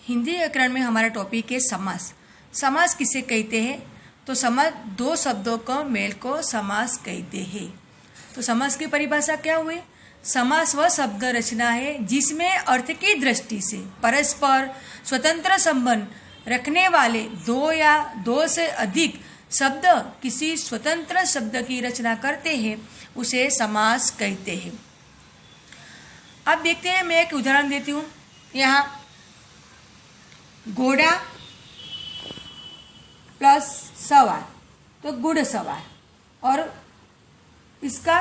हिंदी व्याकरण में हमारा टॉपिक है समास। समास किसे कहते हैं? तो समास दो शब्दों को मेल को समास कहते हैं। तो समास की परिभाषा क्या हुई? समास वह शब्द रचना है जिसमें अर्थ की दृष्टि से परस्पर स्वतंत्र संबंध रखने वाले दो या दो से अधिक शब्द किसी स्वतंत्र शब्द की रचना करते हैं, उसे समास कहते हैं। अब देखते हैं, मैं एक उदाहरण देती हूँ। यहाँ घोड़ा प्लस सवार, तो घुड़सवार, और इसका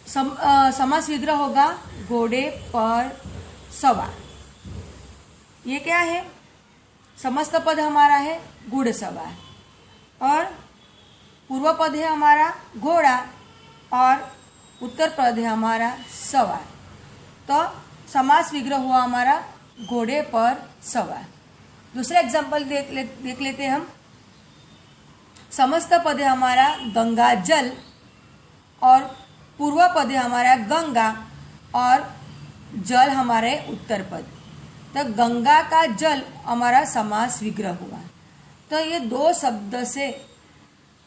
समास विग्रह होगा घोड़े पर सवार। ये क्या है? समस्त पद हमारा है घुड़सवार और पूर्व पद है हमारा घोड़ा और उत्तर पद है हमारा सवार। तो समास विग्रह हुआ हमारा घोड़े पर सवार। दूसरा एग्जाम्पल देख लेते हैं हम। समस्त पद है हमारा गंगा जल और पूर्व पद है हमारा गंगा और जल हमारे उत्तर पद। तो गंगा का जल हमारा समास विग्रह हुआ। तो ये दो शब्द से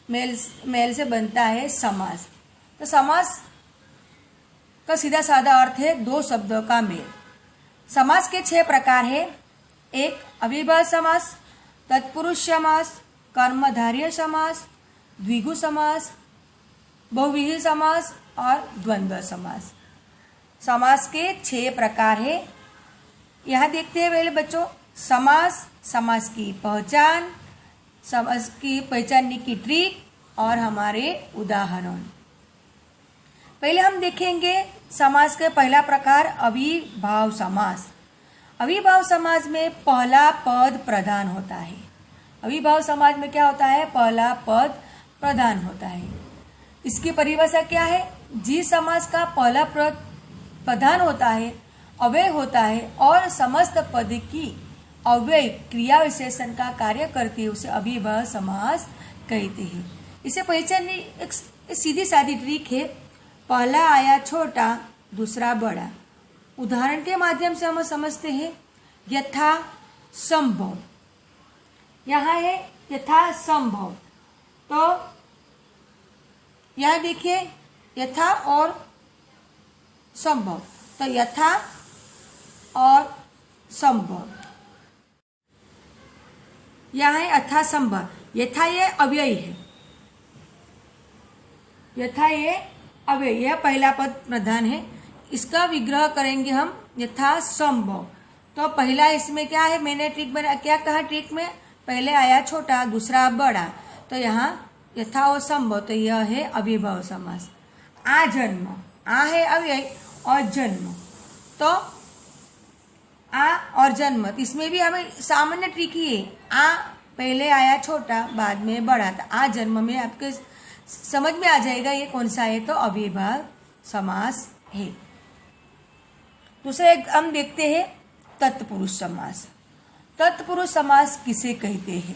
मेल से बनता है समास। तो समास का सीधा साधा अर्थ है दो शब्दों का मेल। समास के 6 प्रकार है। एक अविभाज्य समास, तत्पुरुष समास, कर्मधारय समास, द्विगु समास, बहुव्रीहि समास और द्वंद्व समास। समास के 6 प्रकार है। यहाँ देखते हैं पहले बच्चों, समास, समास की पहचान, समास की पहचानने की ट्रिक और हमारे उदाहरण। पहले हम देखेंगे समास का पहला प्रकार अविभाव समास। अविभाव समास में पहला पद प्रधान होता है। अविभाव समास में क्या होता है? पहला पद प्रधान होता है। इसकी परिभाषा क्या है? जिस समास का पहला पद प्रधान होता है, अव्यय होता है और समस्त पद की अव्यय क्रिया विशेषण का कार्य करती है, उसे अविभाव समास कहते हैं। इसे पहचानने एक सीधी सादी ट्रिक है। पहला आया छोटा, दूसरा बड़ा। उदाहरण के माध्यम से हम समझते हैं। यथा संभव, यहाँ है यथा संभव। तो यहाँ देखिए यथा और संभव, तो यथा और संभव। यहाँ है यथा संभव। यथा ये अव्यय है, यथा ये अव्यय, यह पहला पद प्रधान है। इसका विग्रह करेंगे हम यथा संभव। तो पहला इसमें क्या है? मैंने ट्रिक बना, क्या कहा ट्रिक में? पहले आया छोटा, दूसरा बड़ा। तो यहाँ यथा और संभव, तो यह है अविभाव समास। आ जन्म, आ है अव्यय और जन्म, तो आ और जन्म, इसमें भी हमें सामान्य ट्रिक ही है। आ पहले आया छोटा, बाद में बड़ा। तो आ जन्म में आपके समझ में आ जाएगा ये कौन सा है, तो अविभाव समास है। दूसरा एक हम देखते हैं तत्पुरुष समास। तत्पुरुष समास किसे कहते हैं?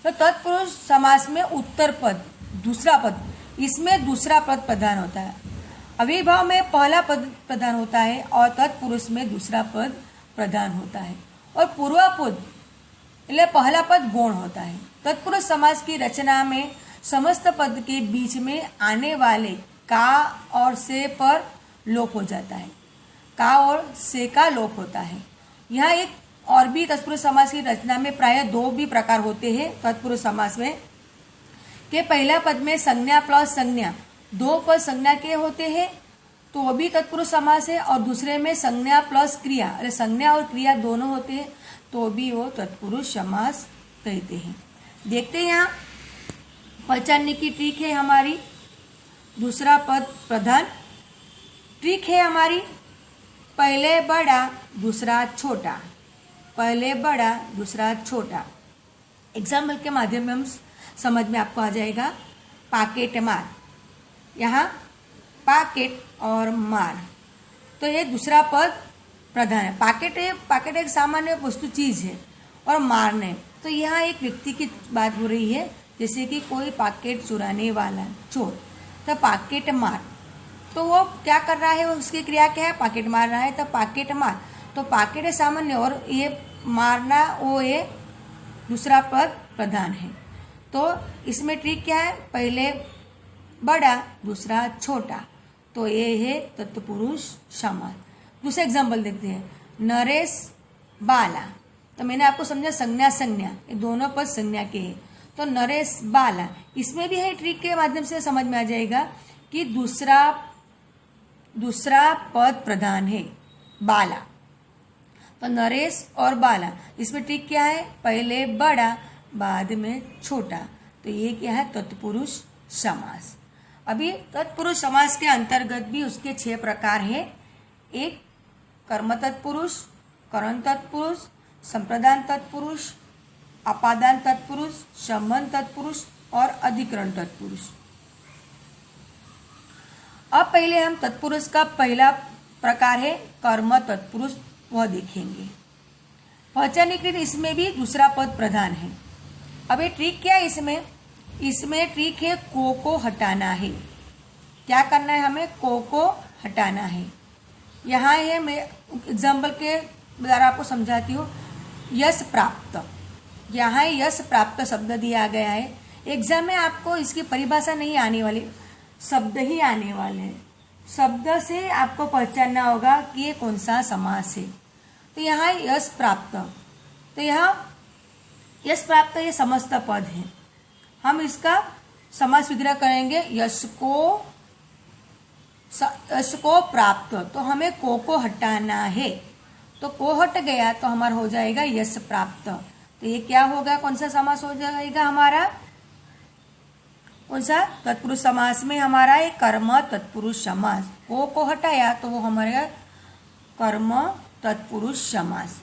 तो तत्पुरुष समास में उत्तर पद, दूसरा पद, इसमें दूसरा पद प्रधान होता है। अविभाव में पहला पद प्रधान होता है और तत्पुरुष में दूसरा पद प्रधान होता है और पूर्व पद એટલે पहला पद गौण होता है। तत्पुरुष समास की रचना में समस्त पद के बीच में आने वाले का और से पर लोप हो जाता है। का और से का लोप होता है। यहाँ एक और भी तत्पुरुष समास की रचना में प्राय 2 भी प्रकार होते हैं तत्पुरुष समास में, कि पहला पद में संज्ञा प्लस संज्ञा, 2 पद संज्ञा के होते हैं तो वो भी तत्पुरुष समास है, और दूसरे में संज्ञा प्लस क्रिया, अरे संज्ञा और क्रिया दोनों होते हैं तो भी वो तत्पुरुष समास कहते हैं। देखते हैं यहाँ पहचानने की ट्रिक है हमारी। दूसरा पद प्रधान, ट्रिक है हमारी पहले बड़ा दूसरा छोटा, पहले बड़ा दूसरा छोटा। एग्जाम्पल के माध्यम में हम समझ में आपको आ जाएगा। पाकेट मार, यहाँ पाकेट और मार, तो ये दूसरा पद प्रधान है। पाकेट एक सामान्य वस्तु चीज है और मारने, तो यहाँ एक व्यक्ति की बात हो रही है, जैसे कि कोई पाकेट चुराने वाला चोर, तो पाकेट मार। तो वो क्या कर रहा है, उसकी क्रिया क्या है? पाकेट मार रहा है, तो पाकेट मार। तो पाकिट है सामान्य और ये मारना वो ये दूसरा पद प्रधान है। तो इसमें ट्रिक क्या है, पहले बड़ा दूसरा छोटा, तो ये है तत्पुरुष समास। दूसरा एग्जाम्पल देखते हैं, नरेश बाला। तो मैंने आपको समझा संज्ञा ये दोनों पद संज्ञा के हैं। तो नरेश बाला, इसमें भी है ट्रिक के माध्यम से समझ में आ जाएगा कि दूसरा पद प्रधान है बाला। तो नरेश और बाला, इसमें ट्रिक क्या है, पहले बड़ा बाद में छोटा, तो ये क्या है तत्पुरुष समास। अभी तत्पुरुष समास के अंतर्गत भी उसके 6 प्रकार है। एक कर्म तत्पुरुष, करण तत्पुरुष, संप्रदान तत्पुरुष, अपादान तत्पुरुष, संबंध तत्पुरुष और अधिकरण तत्पुरुष। अब पहले हम तत्पुरुष का पहला प्रकार है कर्म तत्पुरुष, वह देखेंगे। पहचानने के लिए इसमें भी दूसरा पद प्रधान है। अब ये ट्रिक क्या है, इसमें ट्रिक है को हटाना है। क्या करना है, हमें को हटाना है। यहाँ है, मैं एग्जाम्पल के द्वारा आपको समझाती हूँ। यश प्राप्त, यहाँ यश प्राप्त शब्द दिया गया है। एग्जाम में आपको इसकी परिभाषा नहीं आने वाली, शब्द ही आने वाले हैं। शब्द से आपको पहचानना होगा कि ये कौन सा समास है। तो यहाँ यश प्राप्त, तो यहाँ यश प्राप्त ये समस्त पद है। हम इसका समास विग्रह करेंगे, यश को प्राप्त, तो हमें को हटाना है। तो को हट गया तो हमारा हो जाएगा यश प्राप्त। तो ये क्या होगा, कौन सा समास हो जाएगा हमारा, कौन सा तत्पुरुष समास में हमारा एक कर्म तत्पुरुष समास। को हटाया तो वो हमारा कर्म तत्पुरुष समास।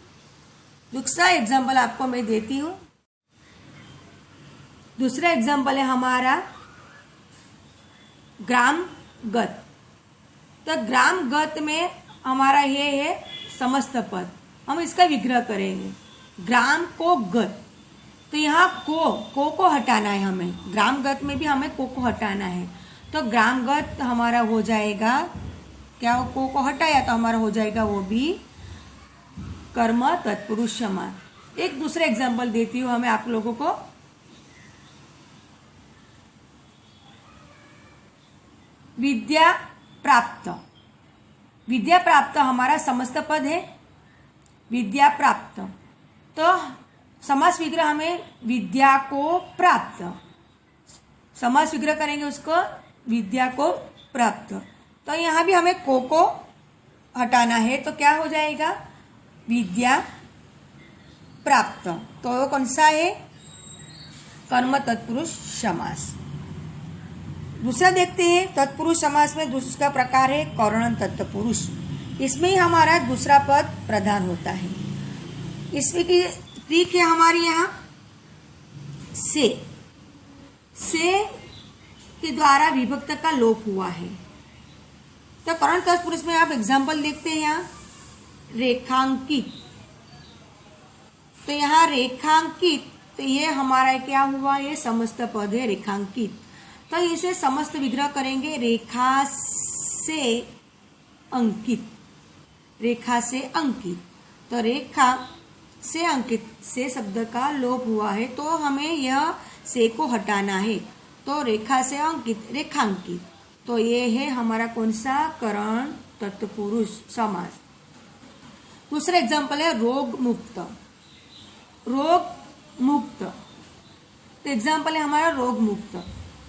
दूसरा एग्जाम्पल आपको मैं देती हूँ। दूसरा एग्जाम्पल है हमारा ग्रामगत। तो ग्रामगत में हमारा ये है समस्त पद, हम इसका विग्रह करेंगे। ग्राम को गत, तो यहाँ को हटाना है हमें। ग्रामगत में भी हमें को हटाना है। तो ग्रामगत हमारा हो जाएगा क्या, को हटाया तो हमारा हो जाएगा वो भी कर्म तत्पुरुष समास। एक दूसरा एग्जाम्पल देती हूँ हमें आप लोगों को। विद्या प्राप्त, विद्या प्राप्त हमारा समस्त पद है। विद्या प्राप्त, तो समास विग्रह हमें विद्या को प्राप्त, समास विग्रह करेंगे उसको विद्या को प्राप्त। तो यहाँ भी हमें को हटाना है, तो क्या हो जाएगा विद्या प्राप्त। तो कौन सा है, कर्म तत्पुरुष समास। दूसरा देखते हैं, तत्पुरुष समास में दूसरा प्रकार है करण तत्पुरुष। इसमें ही हमारा दूसरा पद प्रधान होता है। इसमें की ट्रिक है हमारी यहाँ से के द्वारा विभक्त का लोप हुआ है। तो करण तत्पुरुष में आप एग्जाम्पल देखते हैं यहाँ रेखांकित। तो यहाँ रेखांकित, तो ये हमारा क्या हुआ, ये समस्त पद है रेखांकित। तो इसे समस्त विग्रह करेंगे, रेखा से अंकित, रेखा से अंकित। तो रेखा से अंकित, से शब्द का लोप हुआ है तो हमें यह से को हटाना है। तो रेखा से अंकित रेखांकित, तो ये है हमारा कौन सा, करण तत्पुरुष समास। दूसरा एग्जाम्पल है रोग मुक्त। रोग मुक्त, तो एग्जाम्पल है हमारा रोग मुक्त।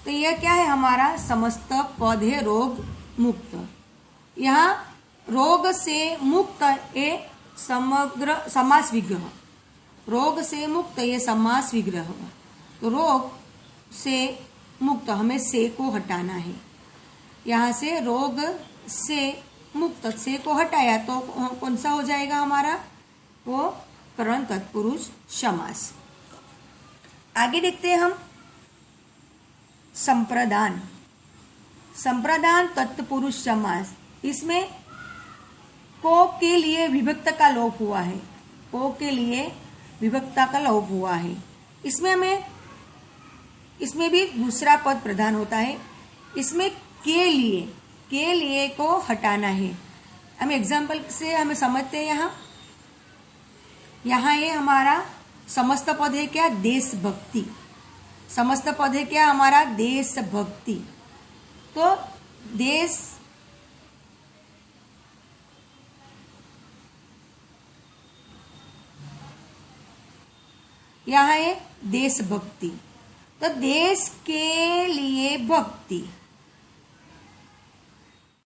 तो यह क्या है, हमारा समस्त पद है रोग मुक्त। यहाँ रोग से मुक्त ये समग्र समास विग्रह, रोग से मुक्त ये समास विग्रह। तो रोग से मुक्त, हमें से को हटाना है। यहाँ से रोग से मुक्त, से को हटाया तो कौन सा हो जाएगा हमारा, वो करण तत्पुरुष समास। आगे देखते हैं हम संप्रदान। संप्रदान तत्पुरुष समास। इसमें को के लिए विभक्त का लोप हुआ है, को के लिए विभक्ता का लोप हुआ है। इसमें भी दूसरा पद प्रधान होता है। इसमें के लिए को हटाना है। हम एग्जाम्पल से हमें समझते हैं यहाँ यहाँ ये हमारा समस्त पद है क्या, देशभक्ति। समस्त पद है क्या हमारा, देशभक्ति। तो देश, यहाँ है देशभक्ति। तो देश के लिए भक्ति,